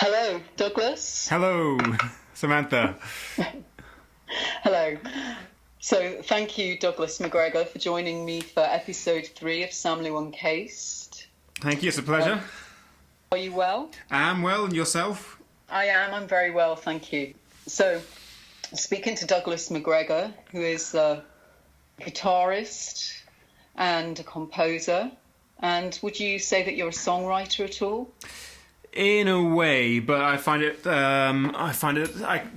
Hello, Douglas. Hello, Samantha. Hello. So, thank you, Douglas MacGregor, for joining me for episode 3 of Sam Lou Uncased. Thank you, it's a pleasure. Are you well? I'm well, and yourself? I am. I'm very well, thank you. So, speaking to Douglas MacGregor, who is a guitarist and a composer, and would you say that you're a songwriter at all? In a way, but I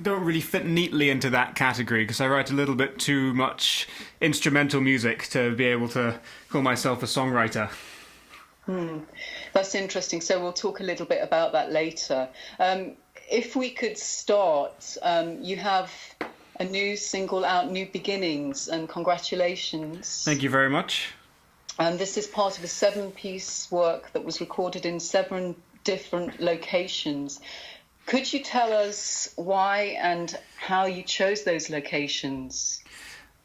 don't really fit neatly into that category because I write a little bit too much instrumental music to be able to call myself a songwriter. That's interesting. So we'll talk a little bit about that later. If we could start, you have a new single out, New Beginnings, and congratulations. Thank you very much. And this is part of a 7-piece work that was recorded in 7 different locations. Could you tell us why and how you chose those locations?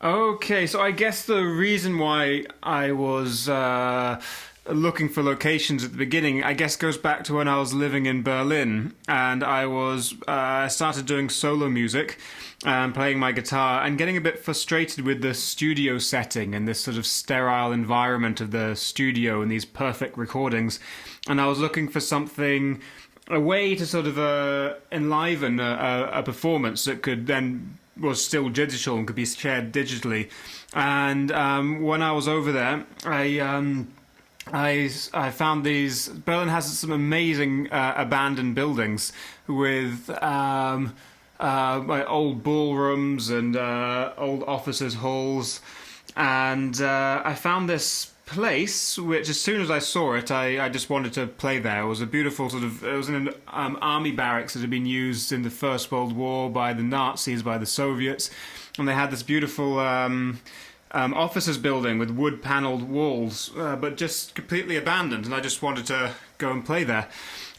Okay, so I guess the reason why I was looking for locations at the beginning, I guess, goes back to when I was living in Berlin, and I started doing solo music and playing my guitar and getting a bit frustrated with the studio setting and this sort of sterile environment of the studio and these perfect recordings. And I was looking for something, a way to sort of enliven a performance that could then was still digital and could be shared digitally. And when I was over there, I found these. Berlin has some amazing abandoned buildings with old ballrooms and old officers' halls, and I found this place, which as soon as I saw it, I just wanted to play there. It was a beautiful it was in an army barracks that had been used in the First World War by the Nazis, by the Soviets, and they had this beautiful officers' building with wood-panelled walls, but just completely abandoned, and I just wanted to go and play there.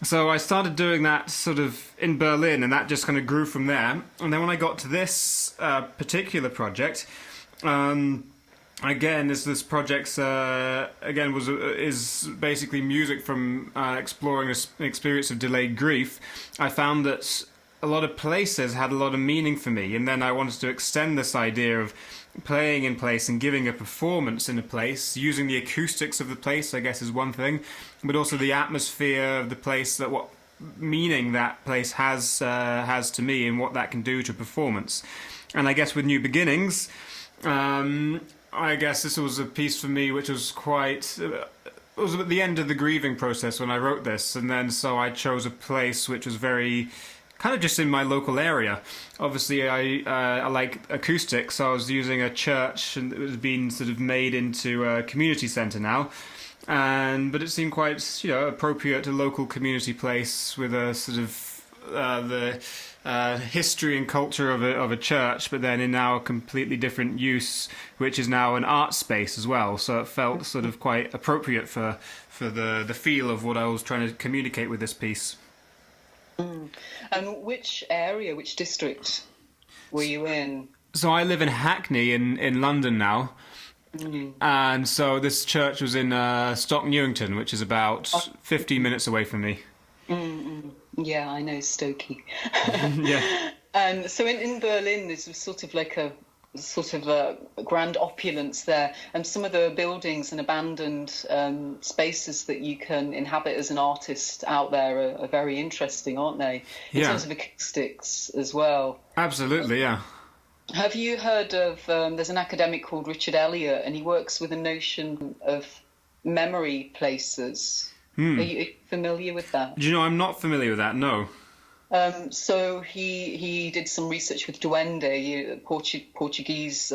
So I started doing that sort of in Berlin, and that just kind of grew from there. And then when I got to this particular project, again, this project is basically music from exploring an experience of delayed grief. I found that a lot of places had a lot of meaning for me, and then I wanted to extend this idea of playing in place and giving a performance in a place, using the acoustics of the place, I guess, is one thing, but also the atmosphere of the place, that what meaning that place has to me and what that can do to performance. And I guess with New Beginnings, I guess this was a piece for me which was quite... it was at the end of the grieving process when I wrote this, and then so I chose a place which was very... kind of just in my local area. Obviously, I like acoustics, so I was using a church, and it was being sort of made into a community centre now. But it seemed quite, appropriate to local community place with a sort of the history and culture of a church, but then in now a completely different use, which is now an art space as well. So it felt sort of quite appropriate for the feel of what I was trying to communicate with this piece. And which area, which district were you in? So I live in Hackney in London now. And so this church was in Stoke Newington, which is about 15 minutes away from me. Yeah, I know Stokey. Yeah. And so in Berlin, there's sort of a grand opulence there, and some of the buildings and abandoned spaces that you can inhabit as an artist out there are very interesting, aren't they? In terms of acoustics as well. Absolutely, yeah. Have you heard of, there's an academic called Richard Elliott, and he works with a notion of memory places. Are you familiar with that? Do you know, I'm not familiar with that, no. So he did some research with duende, a Portuguese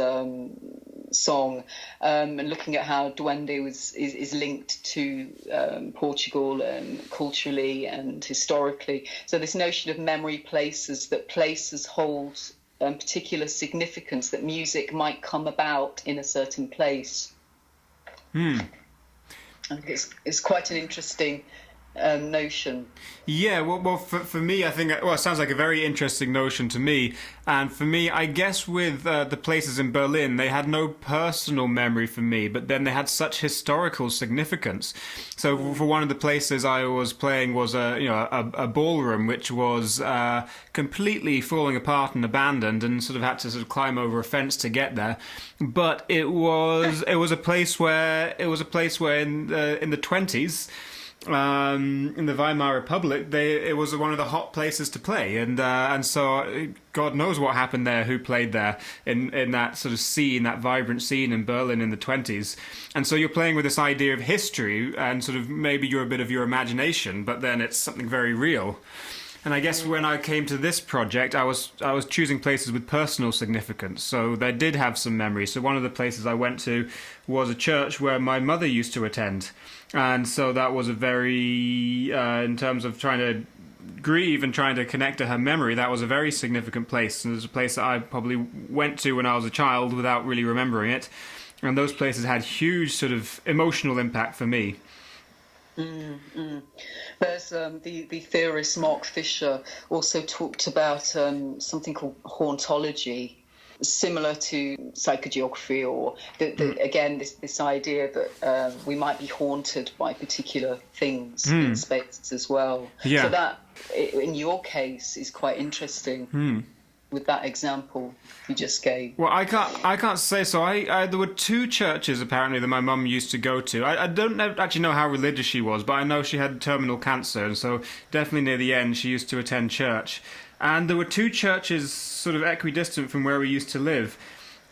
song, and looking at how duende is linked to Portugal and culturally and historically. So this notion of memory places, that places hold particular significance, that music might come about in a certain place. I think it's quite an interesting notion. Yeah, well, for me, I think, well, it sounds like a very interesting notion to me. And for me, I guess with the places in Berlin, they had no personal memory for me, but then they had such historical significance. So for one of the places I was playing was a ballroom, which was completely falling apart and abandoned, and sort of had to sort of climb over a fence to get there. But it was a place where in the 20s. In the Weimar Republic, it was one of the hot places to play, and so God knows what happened there, who played there in that sort of scene, that vibrant scene in Berlin in the 20s. And so you're playing with this idea of history, and sort of maybe you're a bit of your imagination, but then it's something very real. And I guess when I came to this project, I was choosing places with personal significance, so they did have some memory. So one of the places I went to was a church where my mother used to attend, and so that was a very, in terms of trying to grieve and trying to connect to her memory, that was a very significant place. And it was a place that I probably went to when I was a child without really remembering it, and those places had huge sort of emotional impact for me. There's the theorist Mark Fisher also talked about something called hauntology, similar to psychogeography, or again this idea that we might be haunted by particular things in space as well. Yeah. So that, in your case, is quite interesting. With that example you just gave. Well, I can't say so. There were two churches apparently that my mum used to go to. I don't actually know how religious she was, but I know she had terminal cancer, and so definitely near the end she used to attend church. And there were two churches sort of equidistant from where we used to live.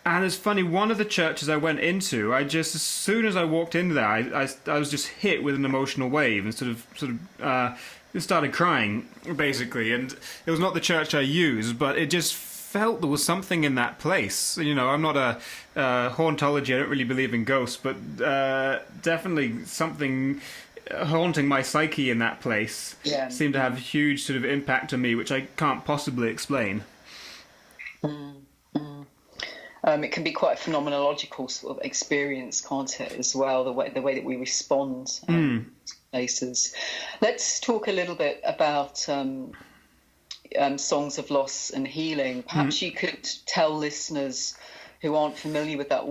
And it's funny, one of the churches I went into, as soon as I walked into there, I was just hit with an emotional wave and sort of started crying, basically. And it was not the church I used, but it just felt there was something in that place. You know, I'm not a hauntology, I don't really believe in ghosts, but definitely something haunting my psyche in that place seemed to have a huge sort of impact on me, which I can't possibly explain. It can be quite a phenomenological sort of experience, can't it, as well, the way that we respond to places. Let's talk a little bit about songs of loss and healing. Perhaps you could tell listeners who aren't familiar with that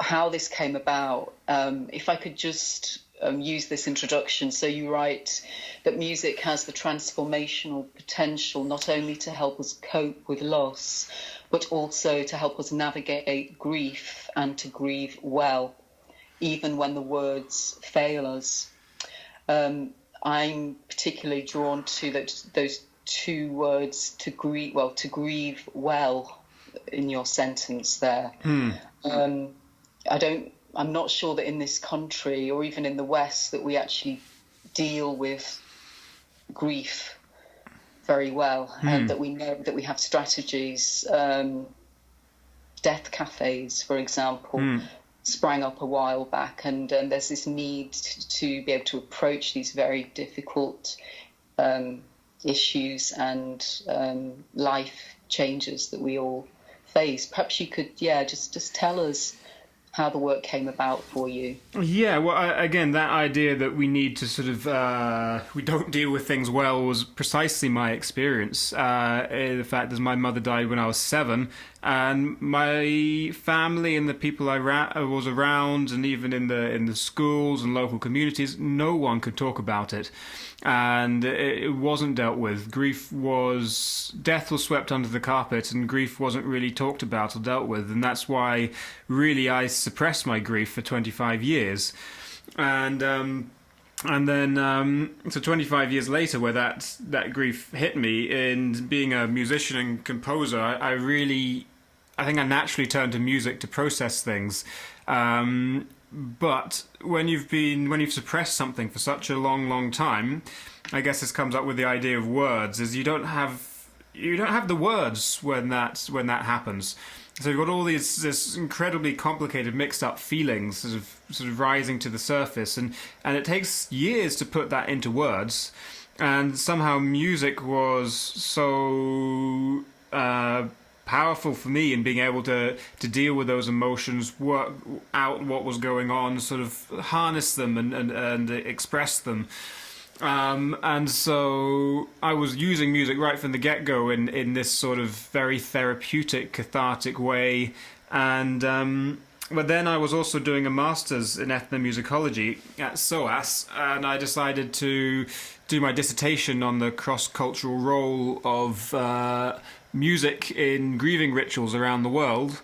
how this came about. If I could just use this introduction. So you write that music has the transformational potential not only to help us cope with loss, but also to help us navigate grief and to grieve well, even when the words fail us. I'm particularly drawn to those two words, to grieve well, in your sentence there. I'm not sure that in this country or even in the West that we actually deal with grief very well, and that we know that we have strategies. Death cafes, for example, sprang up a while back, and there's this need to be able to approach these very difficult issues and life changes that we all face. Perhaps you could, just tell us how the work came about for you. Yeah, well, again, that idea that we need to sort of, we don't deal with things well was precisely my experience. The fact that my mother died when I was 7, and my family and the people I was around, and even in the schools and local communities, no one could talk about it. And it wasn't dealt with. Death was swept under the carpet, and grief wasn't really talked about or dealt with. And that's why, really, I suppressed my grief for 25 years. And then, so 25 years later, where that grief hit me, and being a musician and composer, I think I naturally turned to music to process things. But when you've suppressed something for such a long time, I guess this comes up with the idea of words, is you don't have the words when that happens. So you've got all this incredibly complicated, mixed up feelings sort of rising to the surface, and it takes years to put that into words. And somehow music was so powerful for me in being able to deal with those emotions, work out what was going on, sort of harness them and express them. And so I was using music right from the get-go in this sort of very therapeutic, cathartic way. And but then I was also doing a master's in ethnomusicology at SOAS, and I decided to do my dissertation on the cross-cultural role of music in grieving rituals around the world.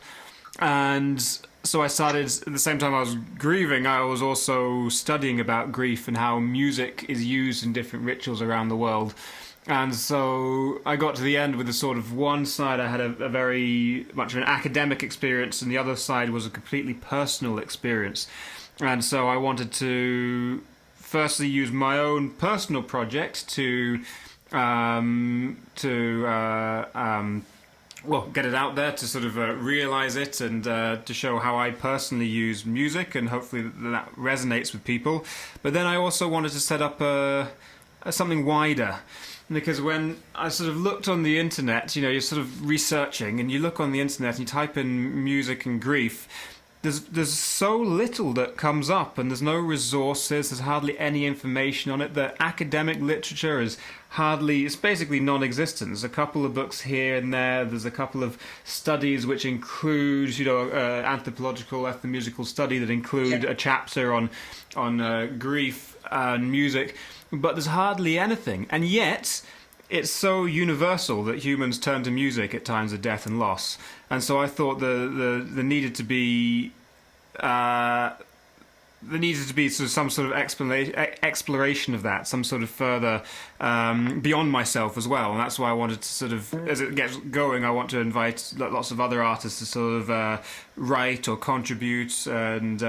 And so I started, at the same time I was grieving, I was also studying about grief and how music is used in different rituals around the world. And so I got to the end with a sort of one side I had a very much of an academic experience, and the other side was a completely personal experience. And so I wanted to firstly use my own personal project to get it out there, to sort of realize it, and to show how I personally use music, and hopefully that resonates with people. But then I also wanted to set up something wider, because when I sort of looked on the internet, you're sort of researching, and you look on the internet and you type in music and grief, there's so little that comes up, and there's no resources, there's hardly any information on it. The academic literature is it's basically non-existent. There's a couple of books here and there's a couple of studies which include, anthropological, ethnomusical study that include a chapter on grief and music, but there's hardly anything. And yet, it's so universal that humans turn to music at times of death and loss. And so I thought there needed to be sort of some sort of exploration of that, some sort of further beyond myself as well. And that's why I wanted to sort of, as it gets going, I want to invite lots of other artists to sort of write or contribute and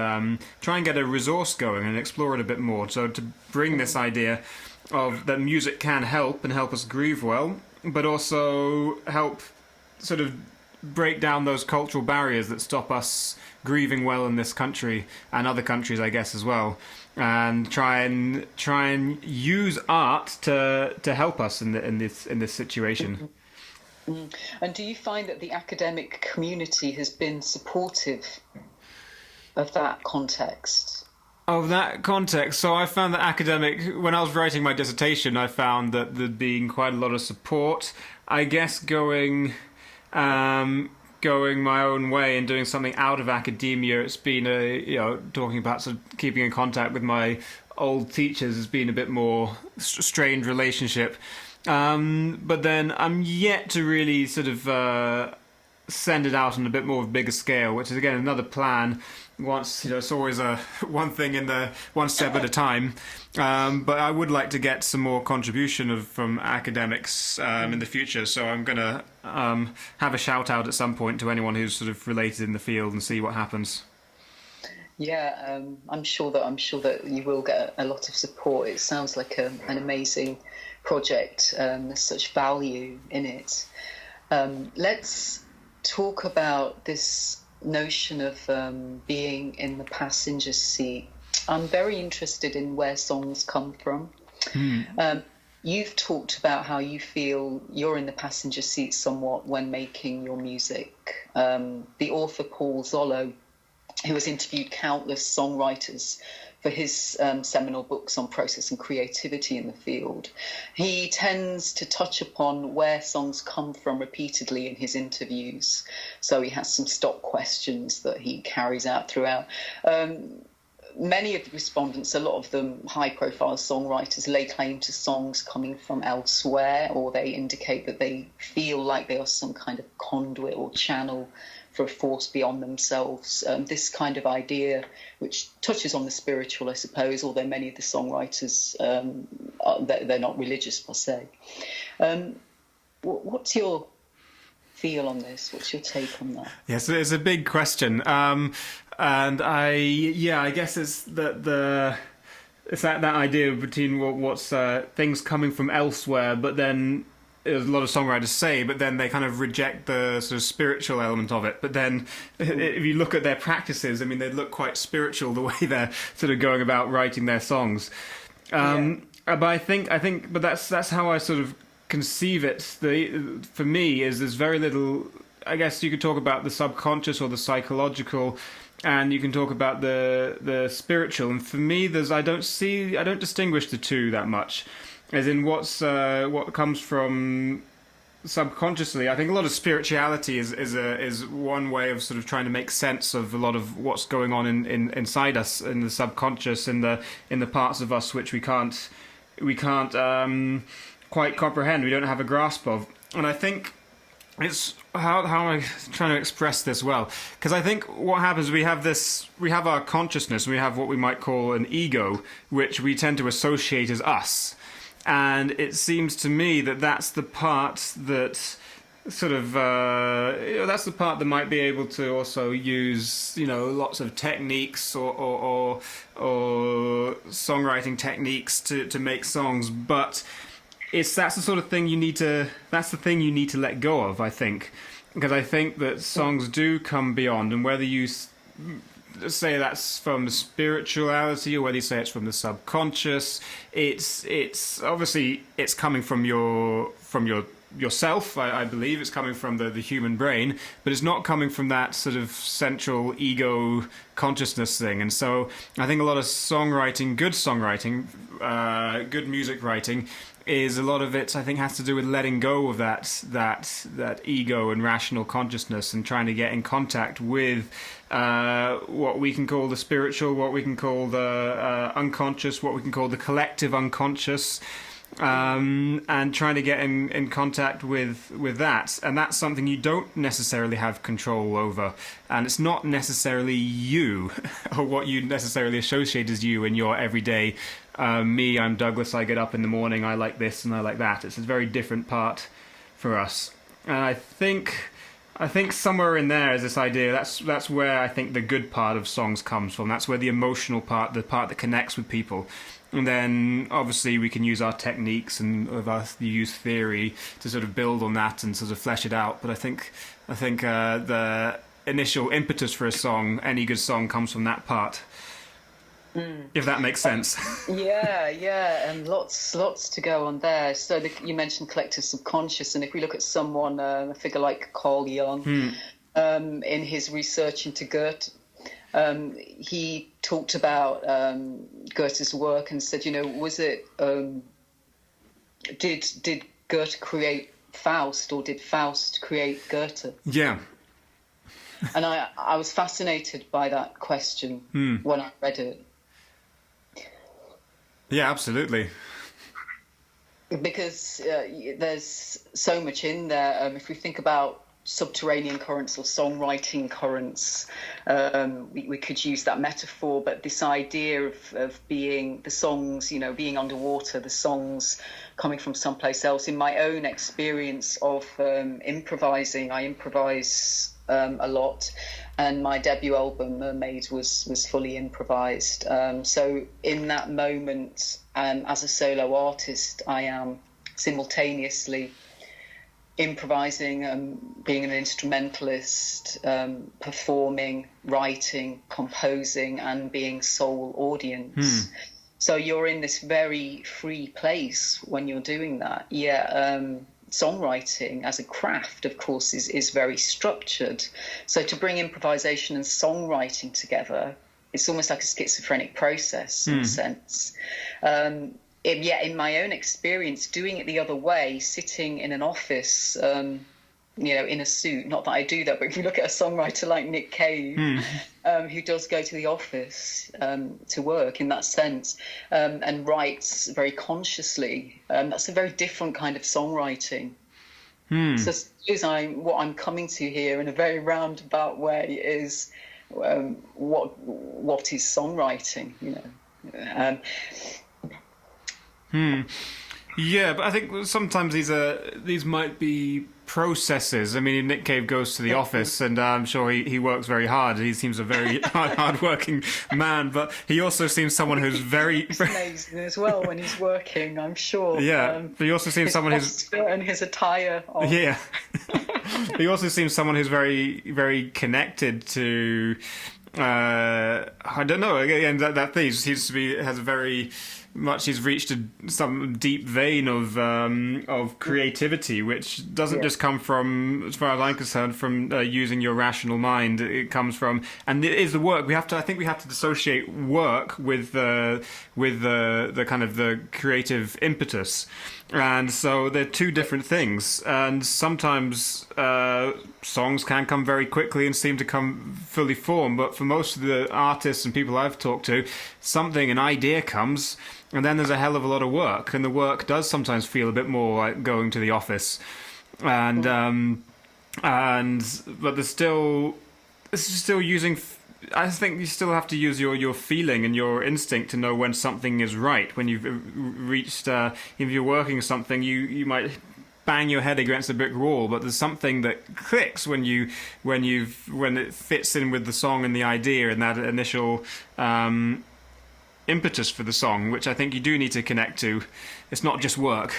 try and get a resource going and explore it a bit more. So to bring this idea of that music can help us grieve well, but also help sort of break down those cultural barriers that stop us grieving well in this country and other countries, I guess, as well, and try and use art to help us in this situation. And do you find that the academic community has been supportive of that context? Of that context, so I found that when I was writing my dissertation, I found that there'd been quite a lot of support. I guess going my own way and doing something out of academia, it's been talking about sort of keeping in contact with my old teachers has been a bit more strained relationship. But then I'm yet to really sort of send it out on a bit more of a bigger scale, which is again another plan. Once it's always one thing in the one step at a time. But I would like to get some more contribution from academics in the future. So I'm going to have a shout out at some point to anyone who's sort of related in the field and see what happens. Yeah, I'm sure that you will get a lot of support. It sounds like an amazing project. There's such value in it. Let's talk about this notion of being in the passenger seat. I'm very interested in where songs come from. You've talked about how you feel you're in the passenger seat somewhat when making your music. The author Paul Zollo, who has interviewed countless songwriters for his seminal books on process and creativity in the field, he tends to touch upon where songs come from repeatedly in his interviews. So he has some stock questions that he carries out throughout. Many of the respondents, a lot of them high-profile songwriters, lay claim to songs coming from elsewhere, or they indicate that they feel like they are some kind of conduit or channel for a force beyond themselves. This kind of idea, which touches on the spiritual, I suppose, although many of the songwriters, they're not religious per se. What's your feel on this? What's your take on that? Yes, it's a big question. And I guess it's that idea between what's things coming from elsewhere, but then as a lot of songwriters say, but then they kind of reject the sort of spiritual element of it. But then if you look at their practices, I mean, they look quite spiritual the way they're sort of going about writing their songs. But I think, but that's how I sort of conceive it. For me, is there's very little. I guess you could talk about the subconscious or the psychological and you can talk about the spiritual. And for me, I don't distinguish the two that much, as in what comes from subconsciously. I think a lot of spirituality is one way of sort of trying to make sense of a lot of what's going on inside us, in the subconscious, in the parts of us which we can't quite comprehend, we don't have a grasp of. And I think it's how am I trying to express this well? Because I think what happens, we have our consciousness, and we have what we might call an ego, which we tend to associate as us. And it seems to me that that's the part that sort of that's the part that might be able to also use, lots of techniques or songwriting techniques to make songs, but that's the sort of thing you need to let go of, I think, because I think that songs do come beyond, and whether you say that's from the spirituality or whether you say it's from the subconscious, it's obviously it's coming from yourself. I believe it's coming from the human brain, but it's not coming from that sort of central ego consciousness thing. And so I think a lot of songwriting, good music writing, is a lot of it, I think, has to do with letting go of that ego and rational consciousness, and trying to get in contact with what we can call the spiritual, what we can call the unconscious, what we can call the collective unconscious, and trying to get in contact with that. And that's something you don't necessarily have control over, and it's not necessarily you or what you necessarily associate as you in your everyday. Me, I'm Douglas, I get up in the morning, I like this and I like that. It's a very different part for us. And I think somewhere in there is this idea, that's where I think the good part of songs comes from. That's where the emotional part, the part that connects with people. And then obviously we can use our techniques and use theory to sort of build on that and sort of flesh it out. But I think the initial impetus for a song, any good song, comes from that part. If that makes sense. Yeah, and lots to go on there. So you mentioned collective subconscious, and if we look at someone, a figure like Carl Jung, in his research into Goethe, he talked about Goethe's work and said, was it did Goethe create Faust, or did Faust create Goethe? Yeah. And I was fascinated by that question when I read it. Yeah, absolutely. Because there's so much in there. If we think about subterranean currents or songwriting currents, we could use that metaphor, but this idea of being the songs, being underwater, the songs coming from someplace else. In my own experience of improvising, I improvise a lot, and my debut album Mermaids was fully improvised. So in that moment, as a solo artist, I am simultaneously improvising, being an instrumentalist, performing, writing, composing, and being sole audience. So you're in this very free place when you're doing that. Songwriting as a craft, of course, is very structured. So to bring improvisation and songwriting together, it's almost like a schizophrenic process in a sense. In my own experience, doing it the other way, sitting in an office, in a suit, not that I do that, but if you look at a songwriter like Nick Cave, who does go to the office to work in that sense, and writes very consciously, that's a very different kind of songwriting. So what I'm coming to here in a very roundabout way is what is songwriting, Yeah, but I think sometimes these might be processes. I mean, Nick Cave goes to the office, and I'm sure he works very hard. He seems a very hard-working man, but he also seems someone who's very amazing as well when he's working, I'm sure. Yeah, but he also seems someone who's and his attire. Yeah, he also seems someone who's very, very connected to. I don't know. Again, that thing seems to be has a very much he's reached some deep vein of creativity, which doesn't just come from, as far as I'm concerned, from using your rational mind. It comes from, and it is the work. I think we have to dissociate work with the kind of the creative impetus. And so they're two different things. And sometimes songs can come very quickly and seem to come fully formed. But for most of the artists and people I've talked to, an idea comes, and then there's a hell of a lot of work. And the work does sometimes feel a bit more like going to the office. But there's still using. I think you still have to use your feeling and your instinct to know when something is right. When you've reached, if you're working something, you might bang your head against a brick wall, but there's something that clicks when it fits in with the song and the idea and that initial impetus for the song, which I think you do need to connect to. It's not just work,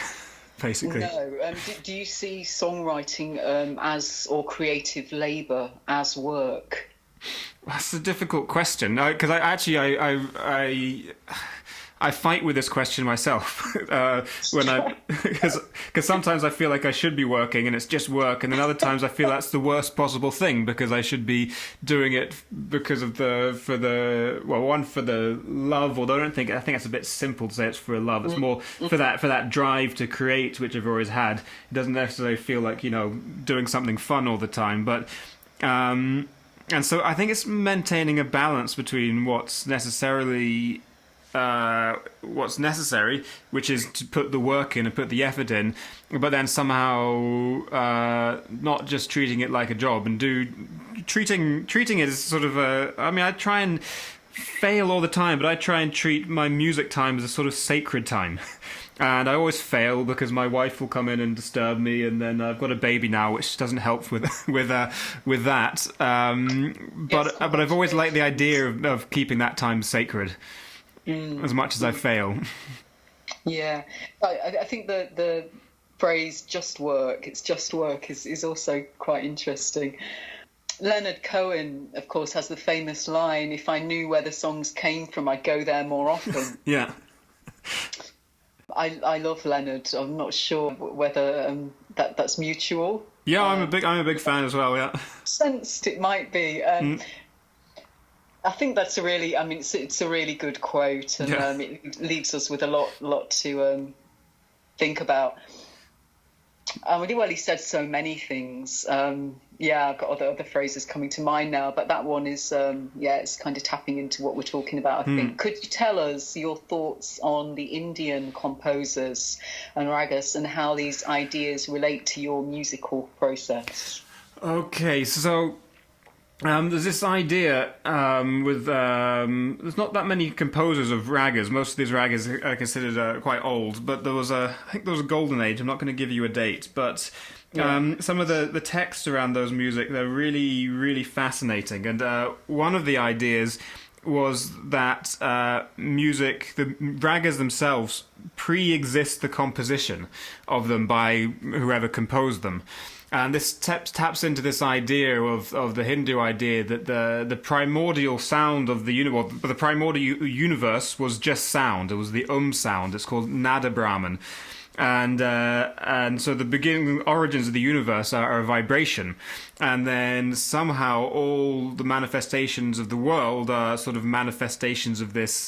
basically. No. Do you see songwriting as, or creative labour as work? That's a difficult question, because I fight with this question myself because sometimes I feel like I should be working and it's just work, and then other times I feel that's the worst possible thing because I should be doing it because of for the love. Although I think that's a bit simple to say it's for love. It's more for that drive to create, which I've always had. It doesn't necessarily feel like doing something fun all the time, but. And so I think it's maintaining a balance between what's necessary, which is to put the work in and put the effort in, but then somehow not just treating it like a job and treating it as sort of I try and fail all the time, but I try and treat my music time as a sort of sacred time. And I always fail because my wife will come in and disturb me, and then I've got a baby now, which doesn't help with that. But I've always liked the idea of keeping that time sacred, as much as I fail. Yeah, I think the phrase "just work," it's just work, is also quite interesting. Leonard Cohen, of course, has the famous line, "If I knew where the songs came from, I'd go there more often." Yeah. I love Leonard. I'm not sure whether that's mutual. Yeah, I'm a big fan as well. Yeah, sensed it might be. I think that's it's a really good quote, and it leaves us with a lot to think about. He said so many things. I've got other phrases coming to mind now, but that one is, it's kind of tapping into what we're talking about, I think. Could you tell us your thoughts on the Indian composers and ragas and how these ideas relate to your musical process? Okay, so there's this idea with there's not that many composers of ragas. Most of these ragas are considered quite old, but I think there was a golden age. I'm not going to give you a date, but some of the text around those music, they're really, really fascinating. And one of the ideas was that the ragas themselves pre-exist the composition of them by whoever composed them. And this taps into this idea of the Hindu idea that the primordial sound of the primordial universe was just sound. It was the sound. It's called Nada Brahman. And so the beginning origins of the universe are a vibration, and then somehow all the manifestations of the world are sort of manifestations of this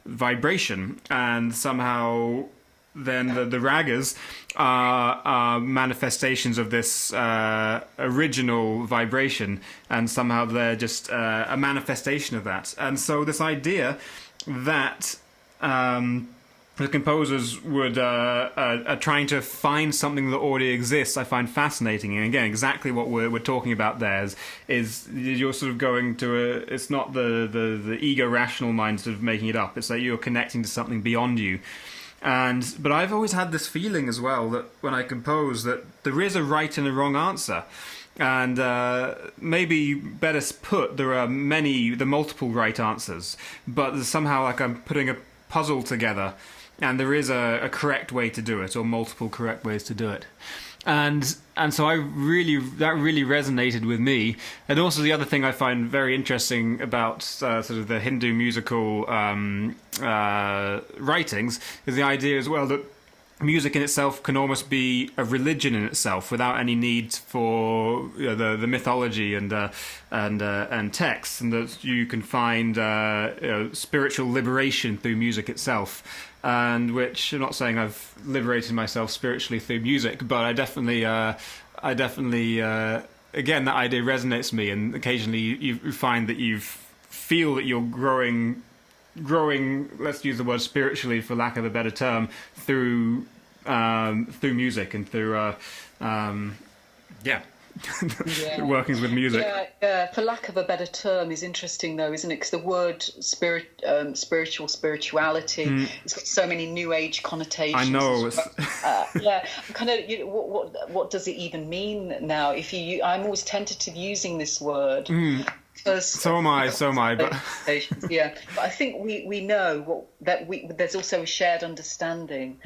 vibration, and somehow then the ragas are manifestations of this original vibration, and somehow they're just a manifestation of that. And so this idea that the composers are trying to find something that already exists, I find fascinating. And again, exactly what we're talking about there is you're sort of going to it's not the ego rational mind sort of making it up. It's like you're connecting to something beyond you. But I've always had this feeling as well that when I compose that there is a right and a wrong answer. And maybe better put, there are multiple right answers, but there's somehow like I'm putting a puzzle together, and there is a correct way to do it, or multiple correct ways to do it. and so that really resonated with me. And also the other thing I find very interesting about sort of the Hindu musical writings is the idea as well that music in itself can almost be a religion in itself without any need for the mythology and texts, and that you can find spiritual liberation through music itself. And which I'm not saying I've liberated myself spiritually through music, but I definitely again, that idea resonates with me, and occasionally you find that you feel that you're growing, let's use the word spiritually for lack of a better term, through music and through workings with music. For lack of a better term is interesting though, isn't it? Because the word spirituality, it's got so many new age connotations. I know. Kind of. What does it even mean now? I'm always tentative using this word. So am I. But yeah, but I think we know there's also a shared understanding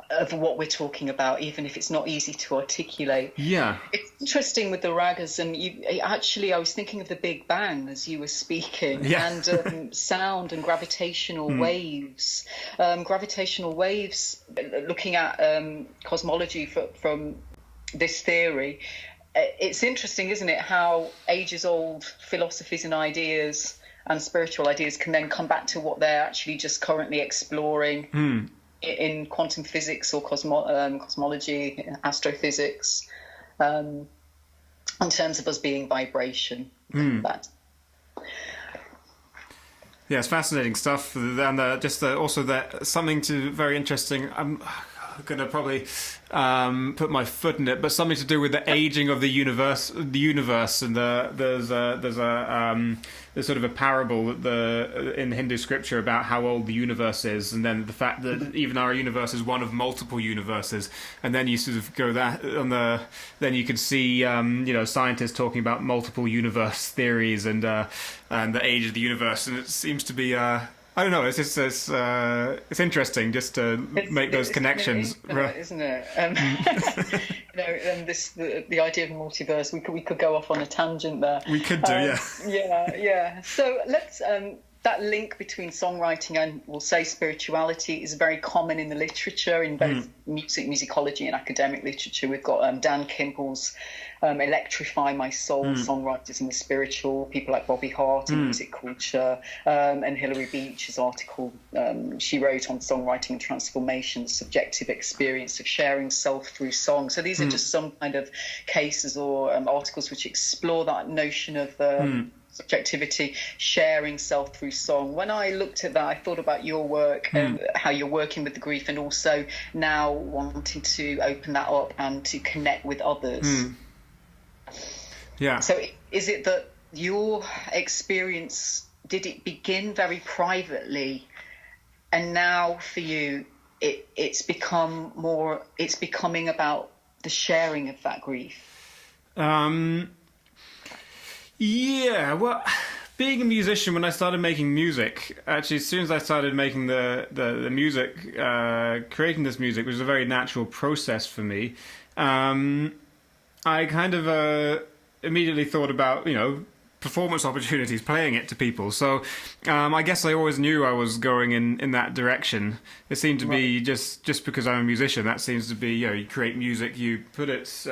of what we're talking about, even if it's not easy to articulate. Yeah, it's interesting with the ragas, and I was thinking of the Big Bang as you were speaking, and sound and gravitational waves. Gravitational waves, looking at cosmology from this theory. It's interesting, isn't it, how ages-old philosophies and ideas and spiritual ideas can then come back to what they're actually just currently exploring in quantum physics or cosmology, astrophysics, in terms of us being vibration. That. Yeah, it's fascinating stuff, and also that something very interesting. I'm going to probably put my foot in it, but something to do with the aging of the universe, and there's sort of a parable in Hindu scripture about how old the universe is, and then the fact that even our universe is one of multiple universes, and then you sort of go then you can see scientists talking about multiple universe theories and the age of the universe, and it seems to be I don't know. It's interesting just to make those connections, isn't it? The idea of multiverse. We could go off on a tangent there. We could do, yeah. So let's. That link between songwriting and, we'll say, spirituality is very common in the literature, in both musicology and academic literature. We've got Dan Kimball's Electrify My Soul, Songwriters in the Spiritual, people like Bobby Hart in Music Culture, and Hilary Beach's article she wrote on songwriting and transformation, the subjective experience of sharing self through song. So these are just some kind of cases or articles which explore that notion of subjectivity, sharing self through song. When I looked at that, I thought about your work and how you're working with the grief, and also now wanting to open that up and to connect with others. Yeah. So is it that your experience, did it begin very privately, and now for you it's becoming about the sharing of that grief? Yeah, well, being a musician, when I started making music, actually, as soon as I started making the music, creating this music, which was a very natural process for me, I kind of immediately thought about, performance opportunities, playing it to people. So I guess I always knew I was going in that direction. It seemed to be just because I'm a musician, that seems to be, you create music, you put it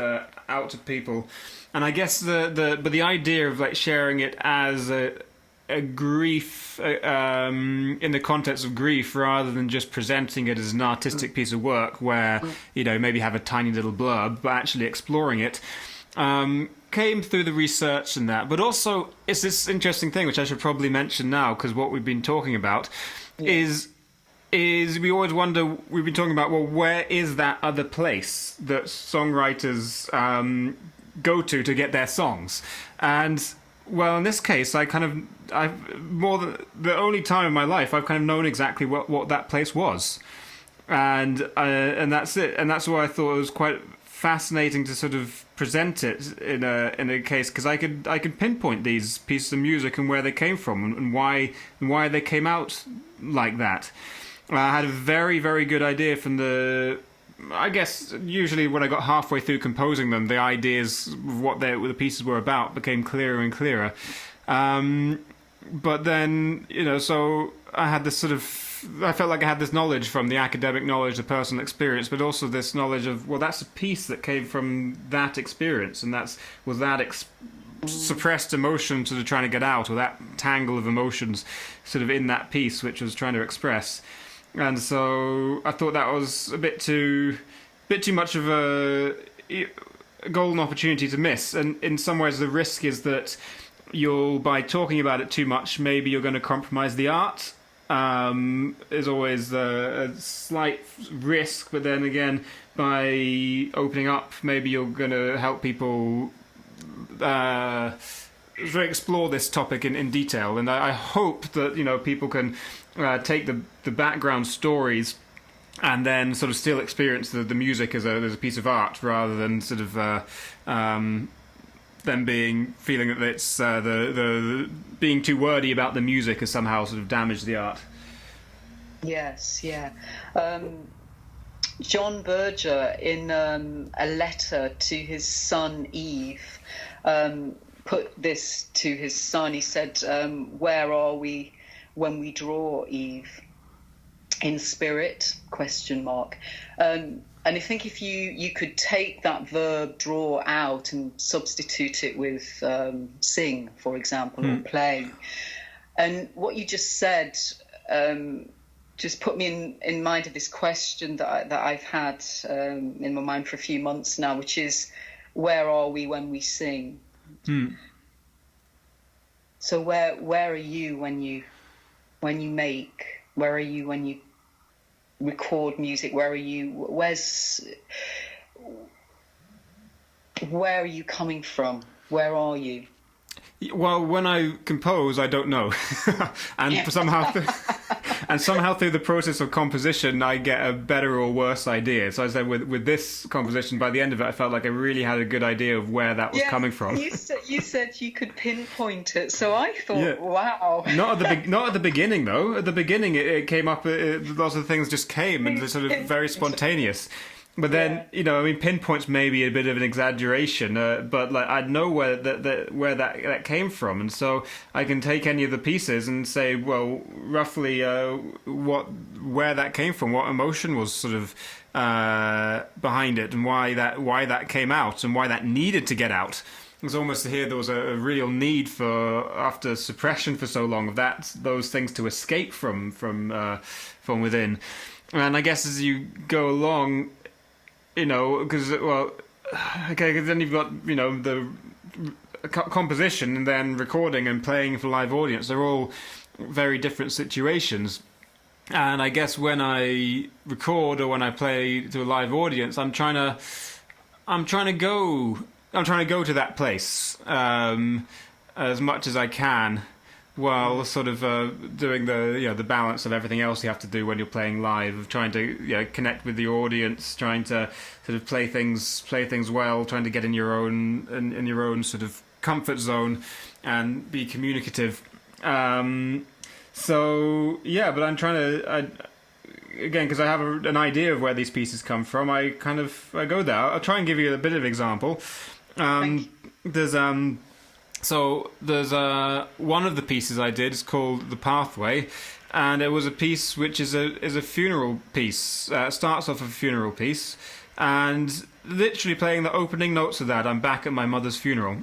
out to people. And I guess but the idea of like sharing it as a grief in the context of grief, rather than just presenting it as an artistic piece of work where maybe have a tiny little blurb, but actually exploring it, came through the research and that. But also it's this interesting thing which I should probably mention now, because what we've been talking about is we always wonder, we've been talking about, well, where is that other place that songwriters go to get their songs? And well, in this case, the only time in my life I've kind of known exactly what that place was, and that's it. And that's why I thought it was quite fascinating to sort of present it in a case, because I could pinpoint these pieces of music and where they came from and why they came out like that. I had a very, very good idea from the I guess usually when I got halfway through composing them, the ideas of what the pieces were about became clearer and clearer. But then, so I had this I felt like I had this knowledge from the academic knowledge, the personal experience, but also this knowledge of, well, that's a piece that came from that experience, and was that suppressed emotion sort of trying to get out, or that tangle of emotions sort of in that piece which was trying to express. And so I thought that was a bit too much of a golden opportunity to miss. And in some ways, the risk is that by talking about it too much, maybe you're going to compromise the art. Is always a slight risk, but then again, by opening up, maybe you're going to help people explore this topic in detail. And I hope that people can take the background stories and then sort of still experience the music as a piece of art, rather than sort of them feeling that it's the being too wordy about the music has somehow sort of damaged the art. Yes, yeah. John Berger, in a letter to his son Eve, put this to his son. He said, "Where are we when we draw, Eve? In spirit?" ? And I think if you could take that verb draw out and substitute it with sing, for example, or play. And what you just said just put me in mind of this question that I've had in my mind for a few months now, which is, where are we when we sing? So where are you when you make? Where are you when you record music? Where are you? Where are you coming from? Where are you? Well, when I compose, I don't know, and somehow through the process of composition, I get a better or worse idea. So I said with this composition, by the end of it, I felt like I really had a good idea of where that was coming from. You said you could pinpoint it, so I thought, wow. Not at the beginning, though. At the beginning, it came up. Lots of things just came, and they're sort of very spontaneous. But then, pinpoints may be a bit of an exaggeration, but like I know where that came from, and so I can take any of the pieces and say, well, roughly where that came from, what emotion was sort of behind it, and why that came out, and why that needed to get out. It was almost here there was a real need for, after suppression for so long, of those things to escape from within. And I guess as you go along, because then you've got the composition and then recording and playing for live audience. They're all very different situations, and I guess when I record or when I play to a live audience, I'm trying to go to that place as much as I can, while sort of doing the balance of everything else you have to do when you're playing live, of trying to connect with the audience, trying to sort of play things well, trying to get in your own sort of comfort zone and be communicative. But I'm trying to again, because I have an idea of where these pieces come from. I go there. I'll try and give you a bit of example. So there's one of the pieces I did is called The Pathway, and it was a piece which is a funeral piece. It starts off a funeral piece, and literally playing the opening notes of that, I'm back at my mother's funeral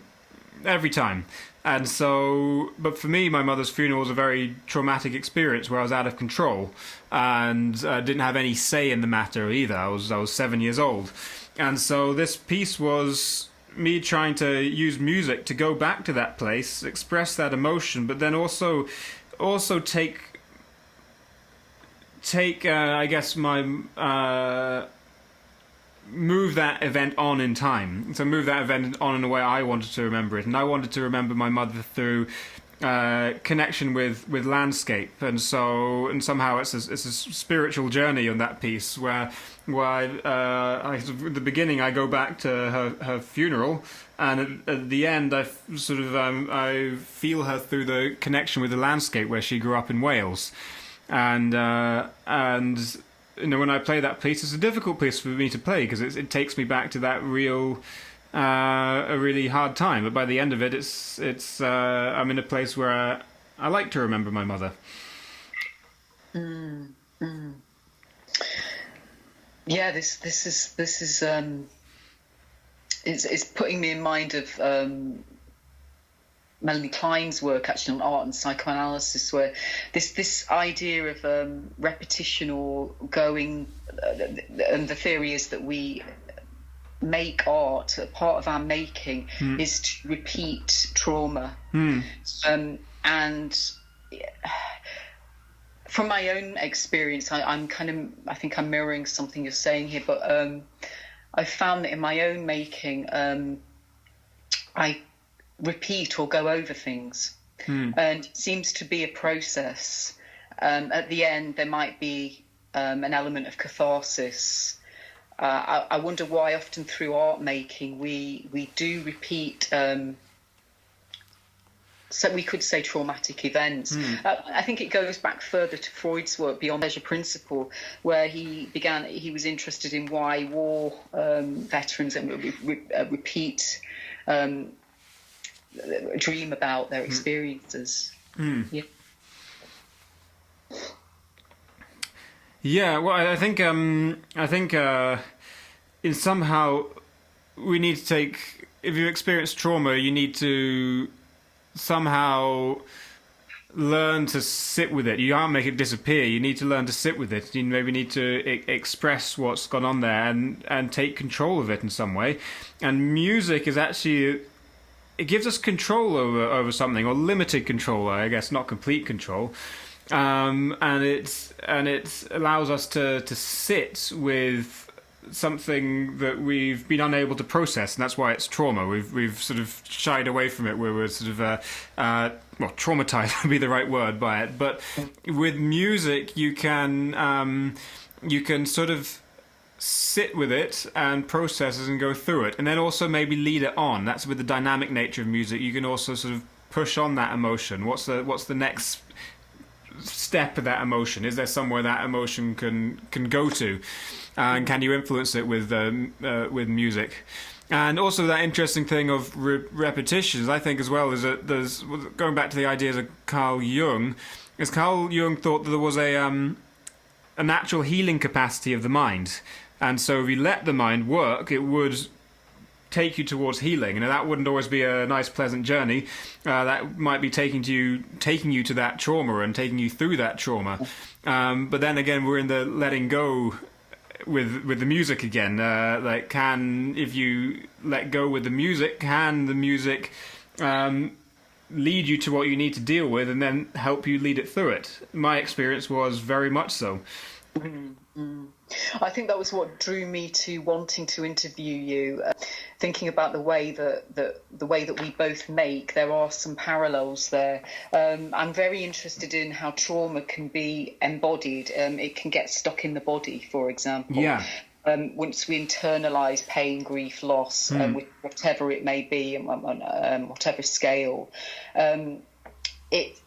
every time. And so, but for me, my mother's funeral was a very traumatic experience where I was out of control and didn't have any say in the matter either. I was 7 years old, and so this piece was me trying to use music to go back to that place, express that emotion, but then also take I guess my move that event on in time. So move that event on in a way I wanted to remember it, and I wanted to remember my mother through connection with landscape, and somehow it's a spiritual journey on that piece where at the beginning I go back to her funeral, and at the end I feel her through the connection with the landscape where she grew up in Wales, and when I play that piece, it's a difficult piece for me to play because it takes me back to that a really hard time. But by the end of it, I'm in a place where I like to remember my mother. Yeah, this is it's putting me in mind of Melanie Klein's work actually on art and psychoanalysis, where this idea of repetition or going, and the theory is that we make art, a part of our making is to repeat trauma. And from my own experience, I think I'm mirroring something you're saying here, but I found that in my own making, I repeat or go over things, and it seems to be a process. At the end, there might be an element of catharsis. I wonder why often through art making we do repeat. So we could say traumatic events. I think it goes back further to Freud's work Beyond Pleasure Principle, where he was interested in why war veterans repeat, dream about their experiences. Yeah, well, I think in somehow we need to take, if you experience trauma, you need to somehow learn to sit with it. You can't make it disappear. You need to learn to sit with it. You maybe need to express what's gone on there and take control of it in some way. And music is actually, it gives us control over something, or limited control, I guess, not complete control. And it allows us to sit with something that we've been unable to process, and that's why it's trauma. We've sort of shied away from it, where we're sort of traumatized would be the right word by it. But with music, you can sort of sit with it and process it and go through it, and then also maybe lead it on. That's with the dynamic nature of music. You can also sort of push on that emotion. What's the next step of that emotion? Is there somewhere that emotion can go to, and can you influence it with music? And also that interesting thing of repetitions, I think, as well, is that there's, going back to the ideas of Carl Jung, is Carl Jung thought that there was a natural healing capacity of the mind, and so if you let the mind work, it would take you towards healing, and that wouldn't always be a nice, pleasant journey. That might be taking you to that trauma and taking you through that trauma. But then again, we're in the letting go with the music again. If you let go with the music, can the music lead you to what you need to deal with, and then help you lead it through it? My experience was very much so. I think that was what drew me to wanting to interview you. Thinking about the way that we both make, there are some parallels there. I'm very interested in how trauma can be embodied. It can get stuck in the body, for example. Yeah. Once we internalise pain, grief, loss, whatever it may be, and whatever scale, it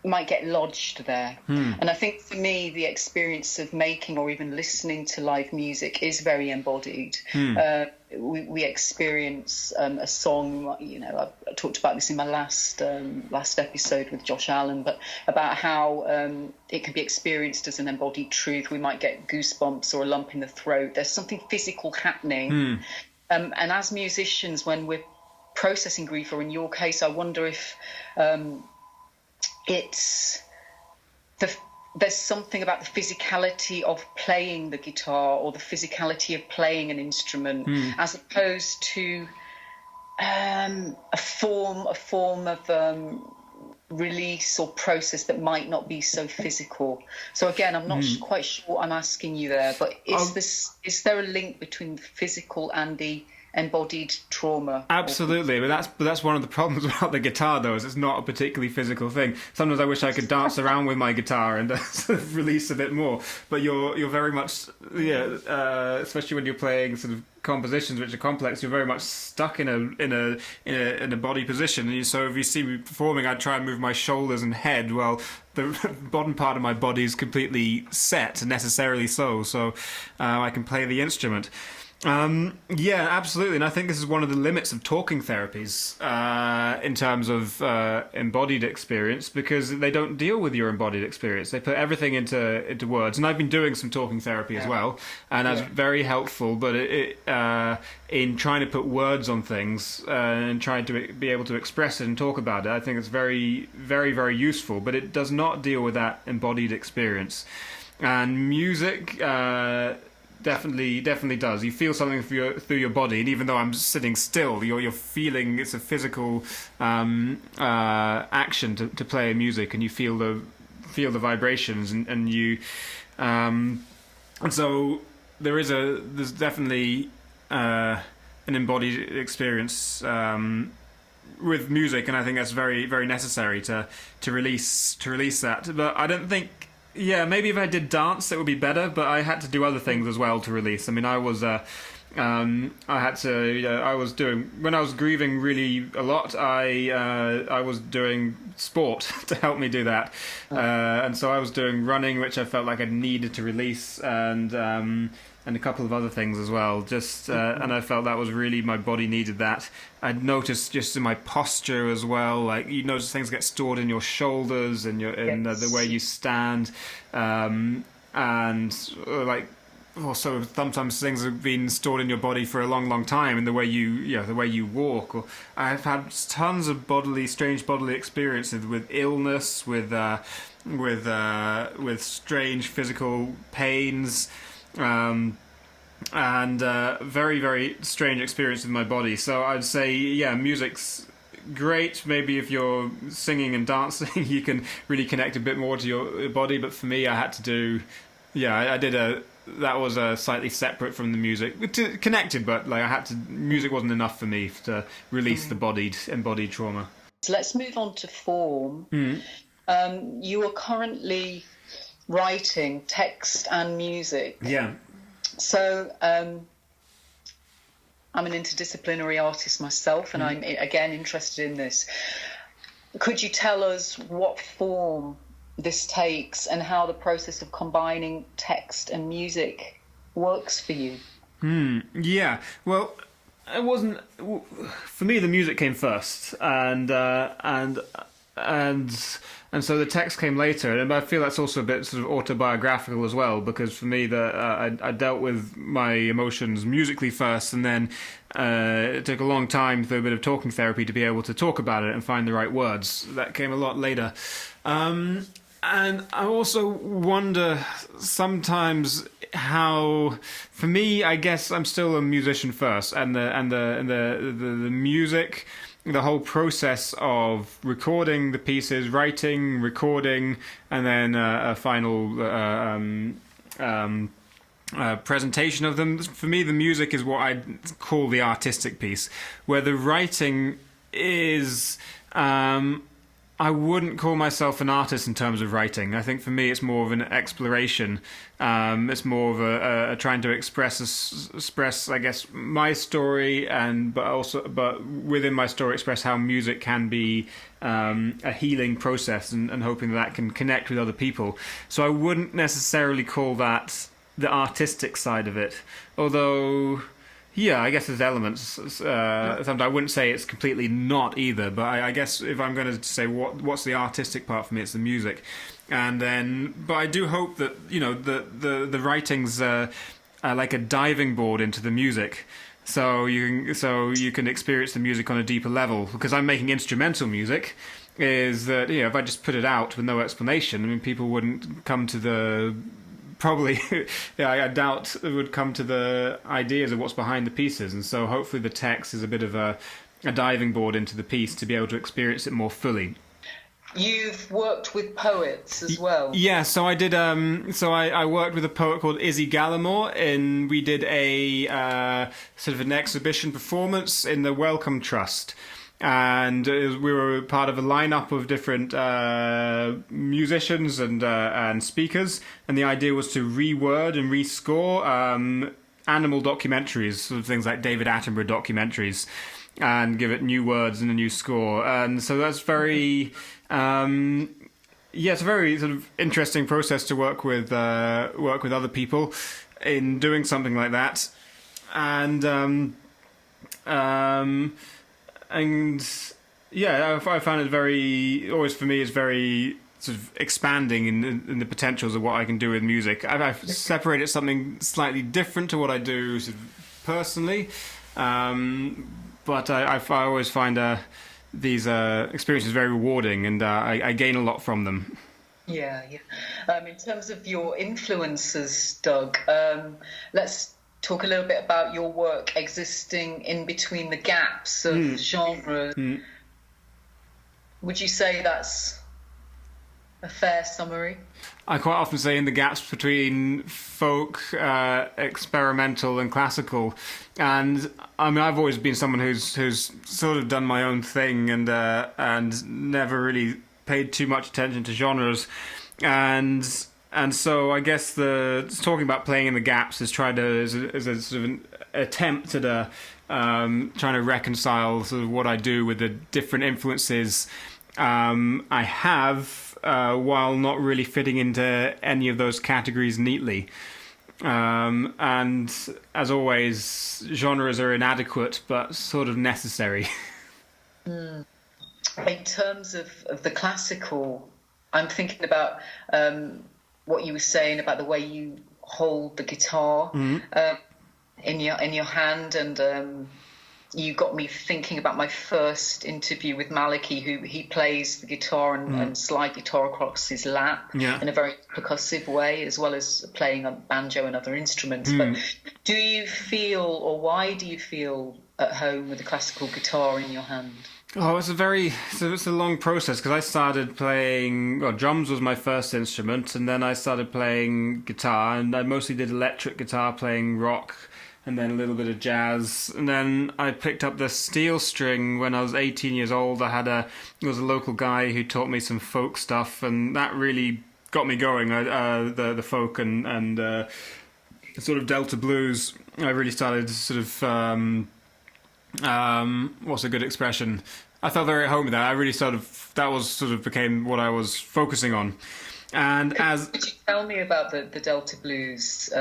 might get lodged there. And I think for me, the experience of making or even listening to live music is very embodied. We experience a song, I talked about this in my last episode with Josh Allen, but about how it can be experienced as an embodied truth. We might get goosebumps or a lump in the throat. There's something physical happening. And as musicians, when we're processing grief, or in your case, I wonder if there's something about the physicality of playing the guitar, or the physicality of playing an instrument, as opposed to a form of release or process that might not be so physical. So again, I'm not quite sure what I'm asking you there, but is there a link between the physical and the embodied trauma. Absolutely, but that's one of the problems about the guitar, though, is it's not a particularly physical thing. Sometimes I wish I could dance around with my guitar and sort of release a bit more. But you're very much, especially when you're playing sort of compositions which are complex, you're very much stuck in a body position. And so if you see me performing, I try and move my shoulders and head. Well, the bottom part of my body is completely set, necessarily so I can play the instrument. Yeah, absolutely, and I think this is one of the limits of talking therapies in terms of embodied experience, because they don't deal with your embodied experience. They put everything into words, and I've been doing some talking therapy as well, and that's very helpful. But in trying to put words on things and trying to be able to express it and talk about it, I think it's very, very, very useful. But it does not deal with that embodied experience, and music. Definitely does. You feel something through your body, and even though I'm sitting still, you're feeling it's a physical action to play music, and you feel the vibrations, and you and so there's definitely an embodied experience with music, and I think that's very, very necessary to release that. But I don't think. Yeah, maybe if I did dance, it would be better. But I had to do other things as well to release. I mean, I was doing when I was grieving really a lot. I was doing sport to help me do that, and so I was doing running, which I felt like I needed to release, and a couple of other things as well. Just and I felt that was really my body needed that. I'd noticed just in my posture as well, like you notice things get stored in your shoulders and the way you stand, and like also sometimes things have been stored in your body for a long, long time, and the way you walk. Or I've had tons of strange bodily experiences with illness, with strange physical pains. And very, very strange experience with my body. So I'd say, yeah, music's great. Maybe if you're singing and dancing, you can really connect a bit more to your body. But for me, I had to do, that was slightly separate from the music, connected, but like music wasn't enough for me to release the embodied trauma. So let's move on to form. You are currently writing text and music. Yeah. So I'm an interdisciplinary artist myself, and I'm again interested in this. Could you tell us what form this takes and how the process of combining text and music works for you? Yeah. Well, it wasn't for me. The music came first, and so the text came later, and I feel that's also a bit sort of autobiographical as well, because for me, I dealt with my emotions musically first, and then it took a long time through a bit of talking therapy to be able to talk about it and find the right words. That came a lot later. And I also wonder sometimes how, for me, I guess I'm still a musician first, and the music. The whole process of recording the pieces, writing, recording, and then a final presentation of them. For me, the music is what I call the artistic piece, where the writing is... I wouldn't call myself an artist in terms of writing. I think for me it's more of an exploration. It's more of a trying to express, I guess, my story, but within my story express how music can be a healing process, and hoping that can connect with other people. So I wouldn't necessarily call that the artistic side of it, although... Yeah, I guess there's elements. Sometimes I wouldn't say it's completely not either, but I guess if I'm going to say what's the artistic part for me, it's the music. And then, but I do hope that the writings are like a diving board into the music, so you can experience the music on a deeper level. Because I'm making instrumental music, is that if I just put it out with no explanation, I mean, people wouldn't come to the. Probably, I doubt it would come to the ideas of what's behind the pieces, and so hopefully the text is a bit of a diving board into the piece to be able to experience it more fully. You've worked with poets as well. Yeah, so I did. So I worked with a poet called Izzy Gallimore, and we did a sort of an exhibition performance in the Wellcome Trust, and we were part of a lineup of different musicians and speakers, and the idea was to reword and rescore animal documentaries, sort of things like David Attenborough documentaries, and give it new words and a new score, and so that's very. Yeah, it's a very sort of interesting process to work with other people in doing something like that, and yeah, I found it very always for me is very sort of expanding in the potentials of what I can do with music. I've separated something slightly different to what I do sort of personally, but I always find these experiences very rewarding, and I gain a lot from them. Yeah, yeah. In terms of your influences, Doug, let's talk a little bit about your work existing in between the gaps of genres. Would you say that's a fair summary? I quite often say in the gaps between folk, experimental, and classical, and I mean I've always been someone who's sort of done my own thing and never really paid too much attention to genres, and so I guess talking about playing in the gaps is is a sort of an attempt at trying to reconcile sort of what I do with the different influences I have. While not really fitting into any of those categories neatly. And as always, genres are inadequate but sort of necessary. In terms of the classical, I'm thinking about what you were saying about the way you hold the guitar in your hand, and you got me thinking about my first interview with Maliki, who he plays the guitar and slide guitar across his lap in a very percussive way, as well as playing a banjo and other instruments. But do you feel, or why do you feel at home with a classical guitar in your hand? Oh, it's a long process, because I started playing, drums was my first instrument, and then I started playing guitar, and I mostly did electric guitar, playing rock, and then a little bit of jazz, and then I picked up the steel string when I was 18 years old. There was a local guy who taught me some folk stuff, and that really got me going. The folk and sort of Delta blues. I really started sort of what's a good expression? I felt very at home with that. I really became what I was focusing on. And could you tell me about the Delta blues?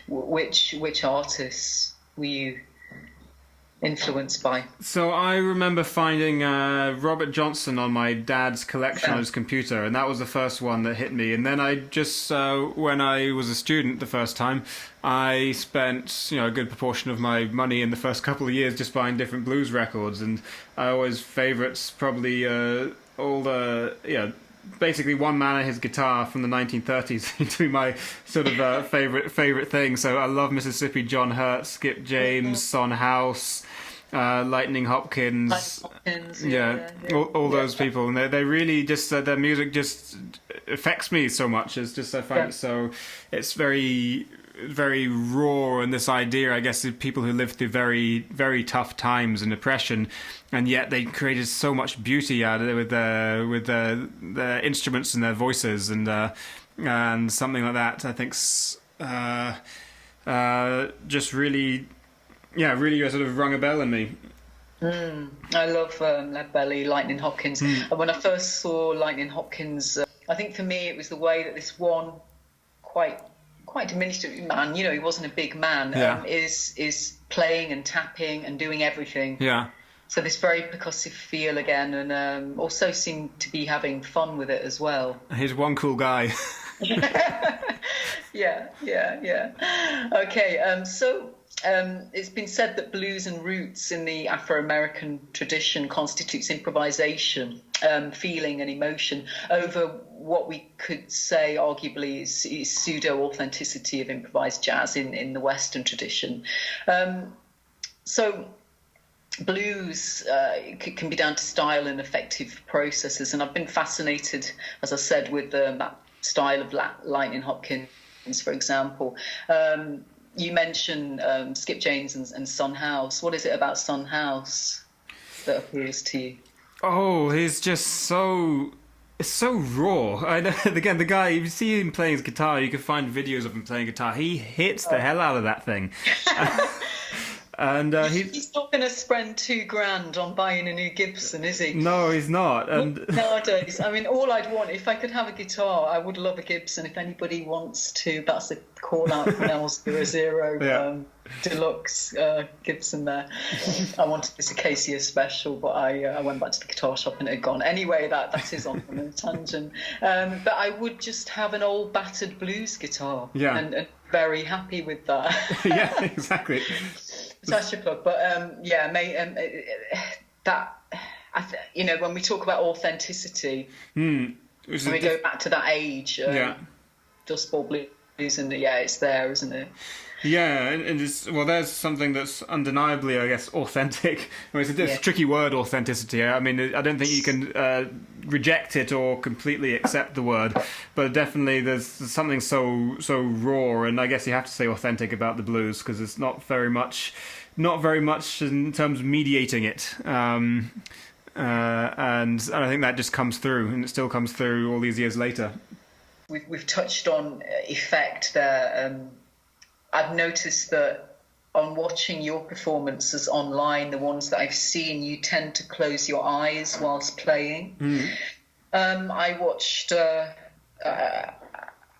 Which artists were you influenced by? So I remember finding Robert Johnson on my dad's collection on his computer, and that was the first one that hit me. And then I just, when I was a student the first time, I spent a good proportion of my money in the first couple of years just buying different blues records, and I always favourites probably all the basically one man and his guitar from the 1930s to be my sort of favorite thing. So I love Mississippi John Hurt, Skip James, Son House, Lightning Hopkins, all those people, and they really just their music just affects me so much. It's just I find it so it's very raw, and this idea, I guess, of people who lived through very, very tough times and oppression, and yet they created so much beauty out of it with their instruments and their voices, and something like that. I think just really sort of rung a bell in me. I love Lead Belly, Lightning Hopkins. And when I first saw Lightning Hopkins, I think for me it was the way that this one quite diminished man, he wasn't a big man, is playing and tapping and doing everything. Yeah. So this very percussive feel again, and also seemed to be having fun with it as well. He's one cool guy. Yeah. Okay, so it's been said that blues and roots in the Afro-American tradition constitutes improvisation, feeling and emotion over what we could say arguably is pseudo-authenticity of improvised jazz in the Western tradition. So blues can be down to style and effective processes, and I've been fascinated, as I said, with that style of Lightning Hopkins, for example. You mentioned Skip James and Son House. What is it about Son House that appeals to you? Oh, he's just so... It's so raw. I know, again, the guy, if you see him playing his guitar, you can find videos of him playing guitar. He hits the hell out of that thing. And he's not going to spend $2,000 on buying a new Gibson, is he? No, he's not. And nowadays, I mean, all I'd want, if I could have a guitar, I would love a Gibson. If anybody wants to, that's a call out from L00 deluxe Gibson there. I wanted this Acacia special, but I went back to the guitar shop and it had gone. Anyway, that is on a tangent. But I would just have an old battered blues guitar. Yeah. And very happy with that. Yeah, exactly. Such a plug, but that when we talk about authenticity, when we go back to that age, Dust Bowl Blues, and it's there, isn't it? Yeah, and there's something that's undeniably, I guess, authentic. I mean, it's a tricky word, authenticity. I mean, I don't think you can reject it or completely accept the word, but definitely there's something so raw, and I guess you have to say authentic about the blues, because it's not very much in terms of mediating it. And I think that just comes through, and it still comes through all these years later. We've touched on effect there. I've noticed that on watching your performances online, the ones that I've seen, you tend to close your eyes whilst playing. I watched...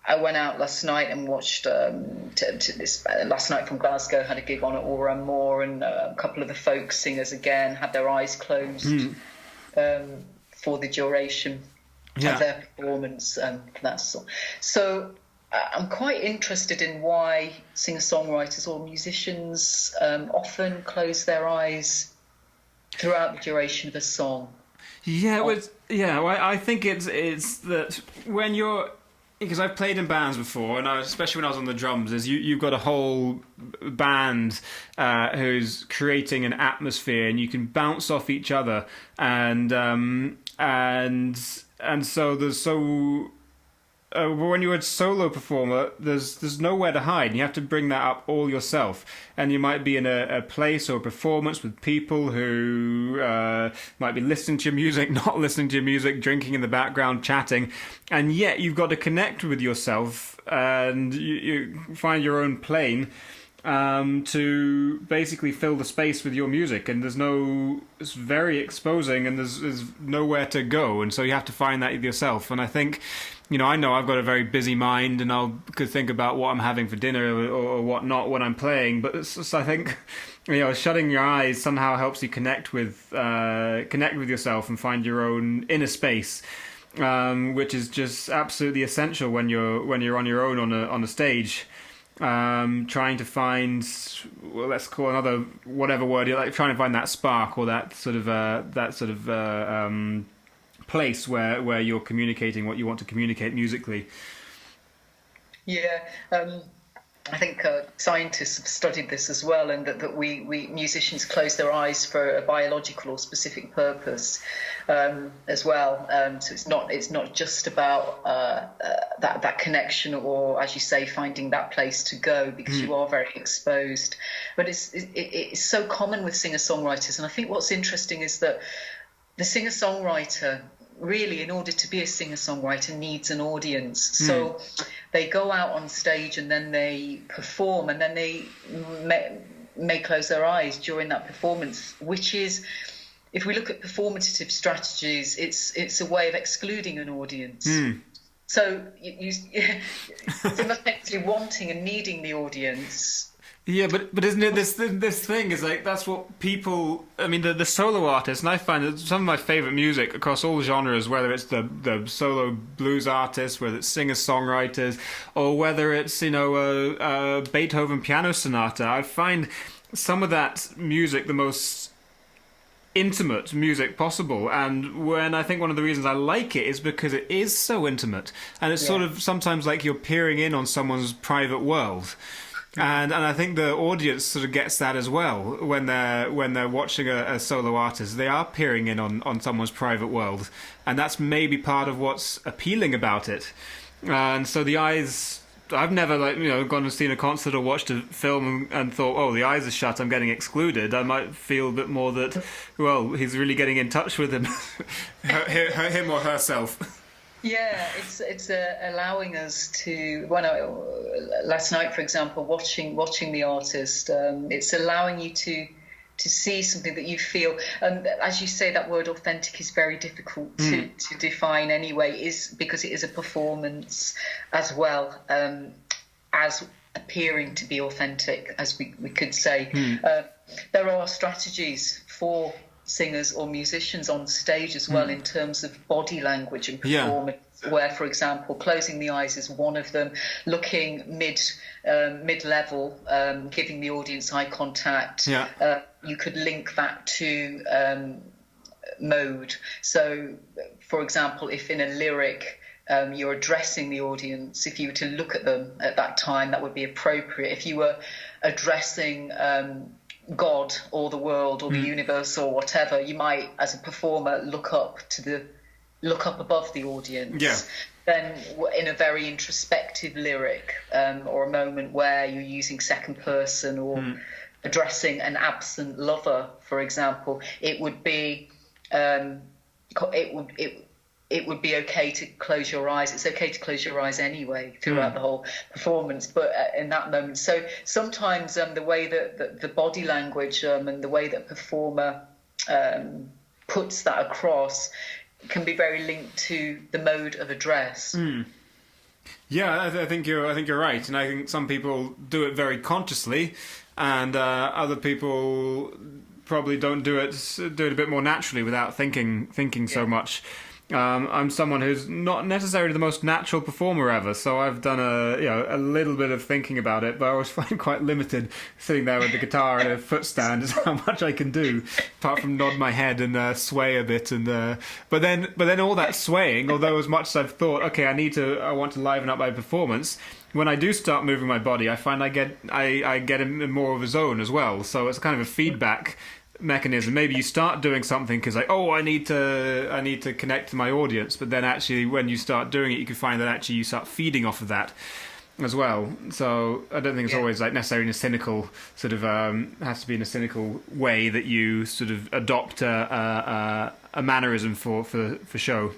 I went out last night and watched Last Night from Glasgow had a gig on at All Moor, and a couple of the folk singers again had their eyes closed for the duration of their performance for that song. So I'm quite interested in why singer-songwriters or musicians often close their eyes throughout the duration of a song. I think it's that when you're... Because I've played in bands before, and especially when I was on the drums, is you've got a whole band who's creating an atmosphere, and you can bounce off each other, and so there's so. When you're a solo performer, there's nowhere to hide, and you have to bring that up all yourself. And you might be in a place or a performance with people who might be listening to your music, not listening to your music, drinking in the background, chatting, and yet you've got to connect with yourself, and you find your own plane to basically fill the space with your music. And it's very exposing, and there's nowhere to go, and so you have to find that yourself. And I think... I know I've got a very busy mind, and could think about what I'm having for dinner or whatnot when I'm playing. But I think, shutting your eyes somehow helps you connect with yourself and find your own inner space, which is just absolutely essential when you're on your own on a stage, trying to find, well, let's call another whatever word you like, trying to find that spark or that sort of place where you're communicating what you want to communicate musically. I think scientists have studied this as well, and that we musicians close their eyes for a biological or specific purpose as well. So it's not just about that connection, or, as you say, finding that place to go, because you are very exposed. But it's so common with singer-songwriters, and I think what's interesting is that the singer-songwriter really, in order to be a singer-songwriter, needs an audience. So they go out on stage and then they perform, and then they may close their eyes during that performance, which is, if we look at performative strategies, it's a way of excluding an audience. So you simultaneously wanting and needing the audience. Yeah, but isn't it this thing is like, that's what people... I mean, the solo artists, and I find that some of my favourite music across all genres, whether it's the solo blues artists, whether it's singer-songwriters, or whether it's, a Beethoven piano sonata, I find some of that music the most intimate music possible. And when I think one of the reasons I like it is because it is so intimate, and it's sort of sometimes like you're peering in on someone's private world. And I think the audience sort of gets that as well when they're watching a solo artist. They are peering in on someone's private world, and that's maybe part of what's appealing about it. And so the eyes, I've never gone and seen a concert or watched a film and thought, oh, the eyes are shut, I'm getting excluded. I might feel a bit more that, well, he's really getting in touch with him, him or herself. Yeah, it's allowing us to. Last night, for example, watching the artist, it's allowing you to see something that you feel. And as you say, that word authentic is very difficult to define anyway, is because it is a performance as well as appearing to be authentic, as we could say. There are strategies for singers or musicians on stage as well in terms of body language and performance, where, for example, closing the eyes is one of them, looking mid-level, giving the audience eye contact. You could link that to mode. So, for example, if in a lyric you're addressing the audience, if you were to look at them at that time, that would be appropriate. If you were addressing God or the world or the universe or whatever, you might, as a performer, look up above the audience. Then in a very introspective lyric or a moment where you're using second person or addressing an absent lover, for example, it would be it would be okay to close your eyes. It's okay to close your eyes anyway throughout the whole performance, but in that moment. So sometimes the way that the body language and the way that a performer puts that across can be very linked to the mode of address. Yeah, I think you're right, and I think some people do it very consciously, and other people probably don't do it a bit more naturally without thinking so much. I'm someone who's not necessarily the most natural performer ever, so I've done a little bit of thinking about it, but I always find quite limited sitting there with the guitar and a footstand is how much I can do, apart from nod my head and sway a bit. And but then all that swaying, although as much as I've thought, okay, I want to liven up my performance, when I do start moving my body, I find I get in more of a zone as well. So it's kind of a feedback mechanism. Maybe you start doing something because I need to connect to my audience, but then actually when you start doing it, you can find that actually you start feeding off of that as well. So I don't think it's always necessarily in a cynical sort of has to be in a cynical way that you sort of adopt a mannerism for show.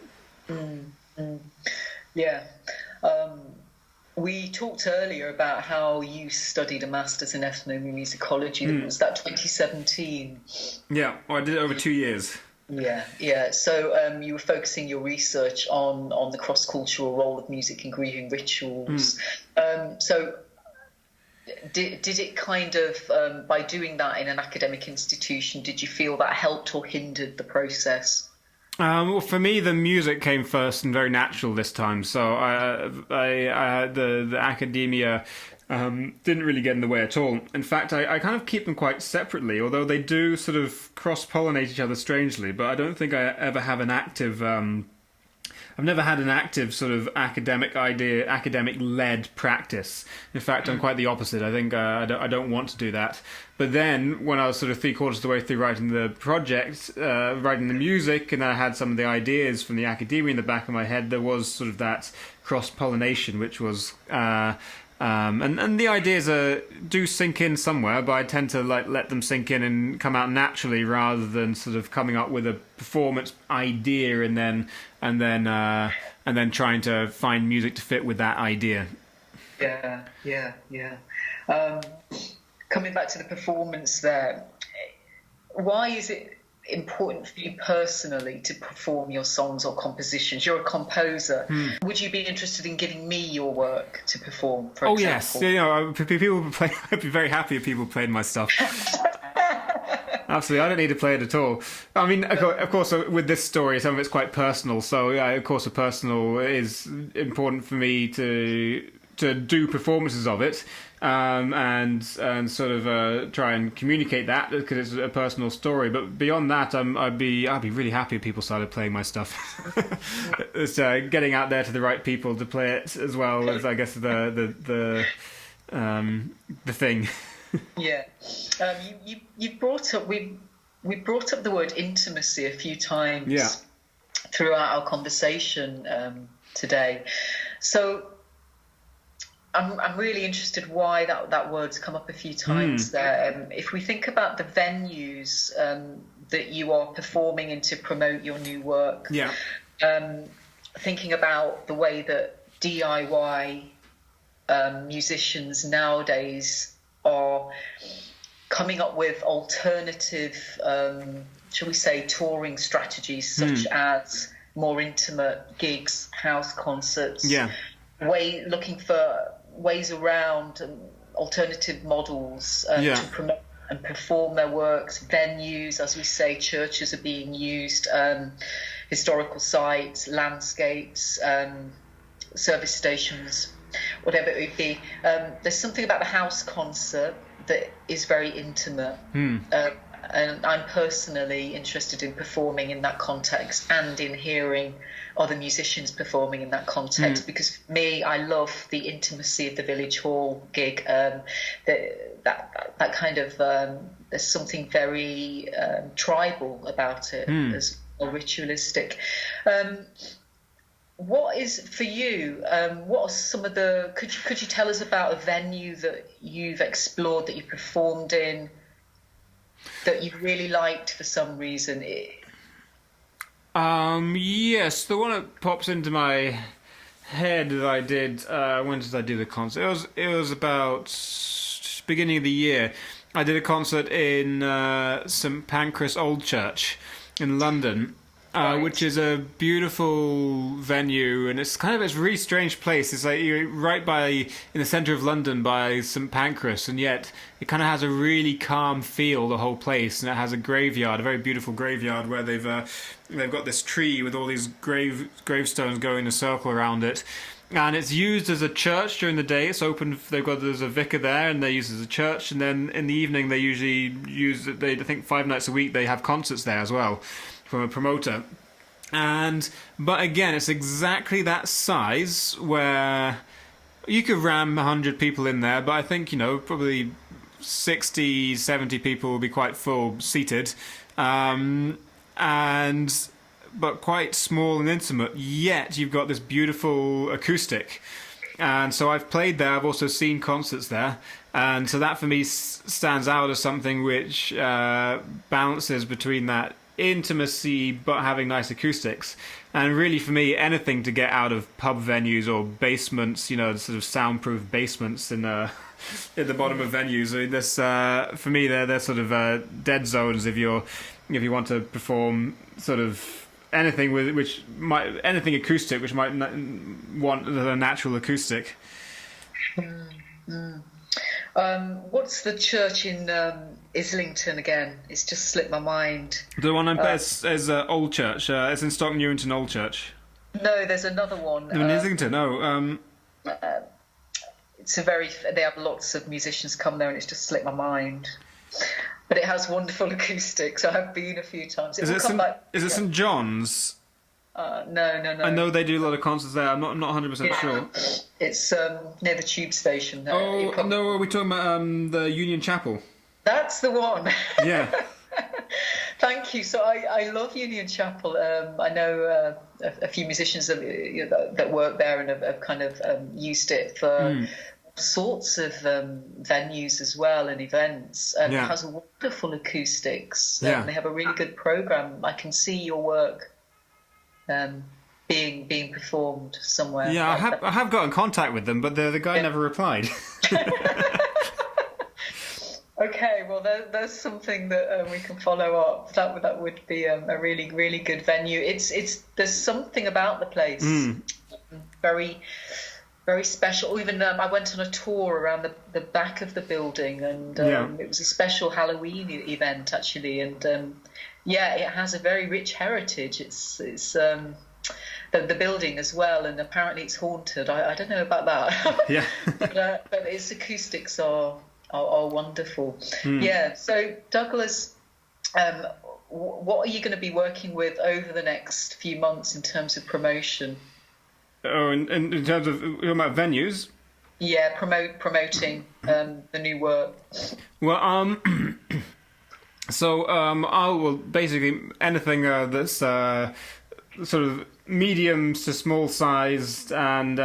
We talked earlier about how you studied a master's in ethnomusicology. Was that 2017? Yeah, well, I did it over 2 years. Yeah. So you were focusing your research on the cross-cultural role of music in grieving rituals. So did it kind of, by doing that in an academic institution, did you feel that helped or hindered the process? Well, for me, the music came first and very natural this time. So I the academia didn't really get in the way at all. In fact, I kind of keep them quite separately, although they do sort of cross-pollinate each other strangely. But I don't think I ever have an active... I've never had an active sort of academic-led practice. In fact, I'm quite the opposite. I think I don't want to do that. But then, when I was sort of 3/4 of the way through writing the project, writing the music, and I had some of the ideas from the academia in the back of my head, there was sort of that cross-pollination, which was... and the ideas do sink in somewhere, but I tend to let them sink in and come out naturally rather than sort of coming up with a performance idea and then trying to find music to fit with that idea. Yeah. Coming back to the performance there, why is it important for you personally to perform your songs or compositions? You're a composer. Would you be interested in giving me your work to perform, for example? Yes. People play. I'd be very happy if people played my stuff. Absolutely, I don't need to play it at all. I mean, of course, with this story, some of it's quite personal. So, of course, the personal is important for me to do performances of it, and sort of try and communicate that because it's a personal story. But beyond that, I'd be really happy if people started playing my stuff. It's getting out there to the right people to play it as well as I guess the the thing. Yeah. You brought up we brought up the word intimacy a few times throughout our conversation today. So I'm really interested why that word's come up a few times there. If we think about the venues that you are performing in to promote your new work, thinking about the way that DIY musicians nowadays are coming up with alternative, shall we say, touring strategies, such as more intimate gigs, house concerts, looking for ways around alternative models to promote and perform their works. Venues, as we say, churches are being used, historical sites, landscapes, service stations, whatever it would be. There's something about the house concert that is very intimate. And I'm personally interested in performing in that context and in hearing other musicians performing in that context, because for me, I love the intimacy of the village hall gig. That kind of there's something very tribal about it, as well, ritualistic. What is for you? What are some of the? Could you tell us about a venue that you've explored, that you performed in, that you really liked for some reason? Yes, the one that pops into my head that I did. When did I do the concert? It was about beginning of the year. I did a concert in St Pancras Old Church in London. Which is a beautiful venue, and it's a really strange place. It's like you're right in the centre of London by St Pancras, and yet it kind of has a really calm feel, the whole place, and it has a graveyard, a very beautiful graveyard where they've got this tree with all these gravestones going in a circle around it. And it's used as a church during the day. It's open. There's a vicar there, and they use it as a church. And then in the evening, they usually use it. I think 5 nights a week they have concerts there as well, from a promoter. But again, it's exactly that size where you could ram 100 people in there, but I think, probably 60, 70 people will be quite full seated, but quite small and intimate, yet you've got this beautiful acoustic. And so I've played there, I've also seen concerts there, and so that for me stands out as something which balances between that intimacy but having nice acoustics. And really for me, anything to get out of pub venues or basements, sort of soundproof basements in the bottom of venues. I mean, this for me they're sort of dead zones if you want to perform sort of anything anything acoustic which might want a natural acoustic. What's the church in Islington again? It's just slipped my mind. The one is Old Church. It's in Stoke Newington Old Church. No, there's another one. In Islington, no. They have lots of musicians come there, and it's just slipped my mind. But it has wonderful acoustics. I have been a few times. Is it St John's? No. I know they do a lot of concerts there. I'm not 100% sure. It's near the tube station. There. Oh no, are we talking about the Union Chapel? That's the one. Yeah. Thank you. So I love Union Chapel. I know a few musicians that work there and have kind of used it for sorts of venues as well and events. It has wonderful acoustics. They have a really good program. I can see your work being performed somewhere. Yeah, I have got in contact with them, but the guy never replied. Okay, well, there's something that we can follow up. That would be a really, really good venue. There's something about the place, very, very special. Even I went on a tour around the back of the building, and it was a special Halloween event actually. And it has a very rich heritage. It's the building as well, and apparently it's haunted. I don't know about that. Yeah, but its acoustics are wonderful. Yeah. So Douglas, what are you going to be working with over the next few months in terms of promotion? Oh, in terms of about venues? Yeah, promoting the new work. Well, I will basically anything that's sort of medium to small sized and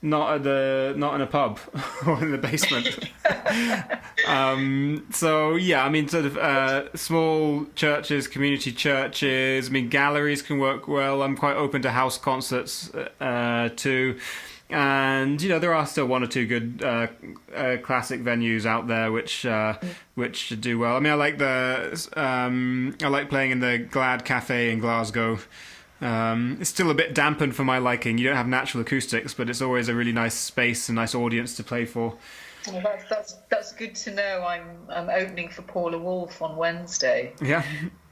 not in a pub or in the basement. So yeah, I mean, sort of small churches, community churches. I mean, galleries can work well. I'm quite open to house concerts too. And there are still one or two good classic venues out there which do well. I mean, I like playing in the Glad Cafe in Glasgow. It's still a bit dampened for my liking. You don't have natural acoustics, but it's always a really nice space, a nice audience to play for. Well, that's good to know. I'm opening for Paula Wolf on Wednesday. Yeah.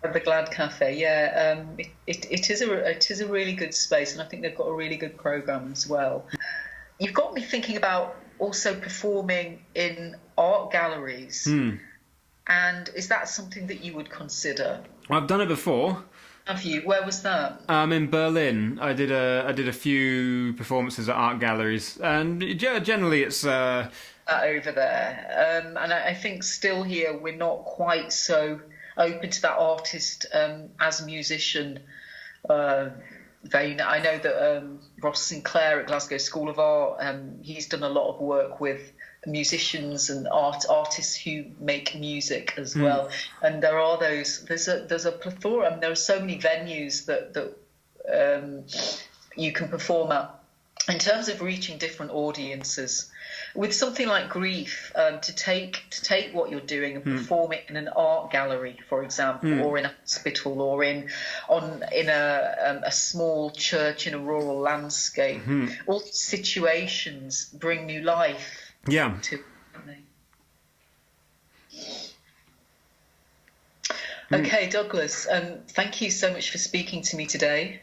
At the Glad Cafe, yeah. It is a really good space, and I think they've got a really good program as well. You've got me thinking about also performing in art galleries. And is that something that you would consider? I've done it before. Have you? Where was that? In Berlin. I did a few performances at art galleries, and generally it's over there. And I think still here we're not quite so open to that artist as a musician vein. I know that Ross Sinclair at Glasgow School of Art, he's done a lot of work with musicians and artists who make music as well. And there's a plethora. There are so many venues that you can perform at. In terms of reaching different audiences, with something like Grief, to take what you're doing and perform it in an art gallery, for example, or in a hospital, or in a small church in a rural landscape, all situations bring new life. Yeah. To Okay, Douglas, thank you so much for speaking to me today.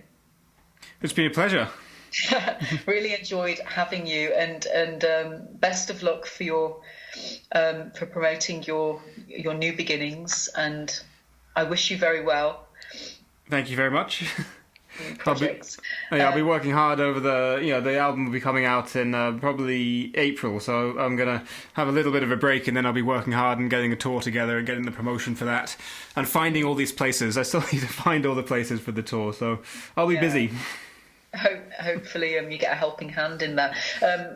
It's been a pleasure. Really enjoyed having you, and best of luck for your for promoting your new beginnings, and I wish you very well. Thank you very much. Projects. I'll be working hard over the album will be coming out in probably April, so I'm gonna have a little bit of a break, and then I'll be working hard and getting a tour together and getting the promotion for that and finding all these places. I still need to find all the places for the tour, so I'll be busy. Hopefully you get a helping hand in that.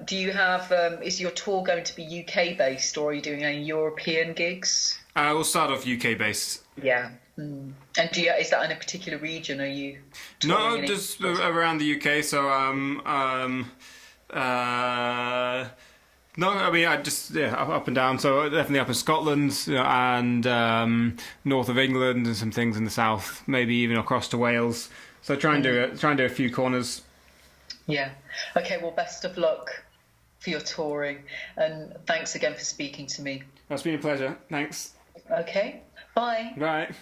Do you have is your tour going to be UK based, or are you doing any European gigs? We'll start off UK based. Yeah. And is that in a particular region? Are you no, just around the UK? So no, I mean I just up and down. So definitely up in Scotland and north of England, and some things in the south, maybe even across to Wales. So try and do a few corners. Yeah. Okay. Well, best of luck for your touring, and thanks again for speaking to me. It's been a pleasure. Thanks. Okay. Bye. Bye.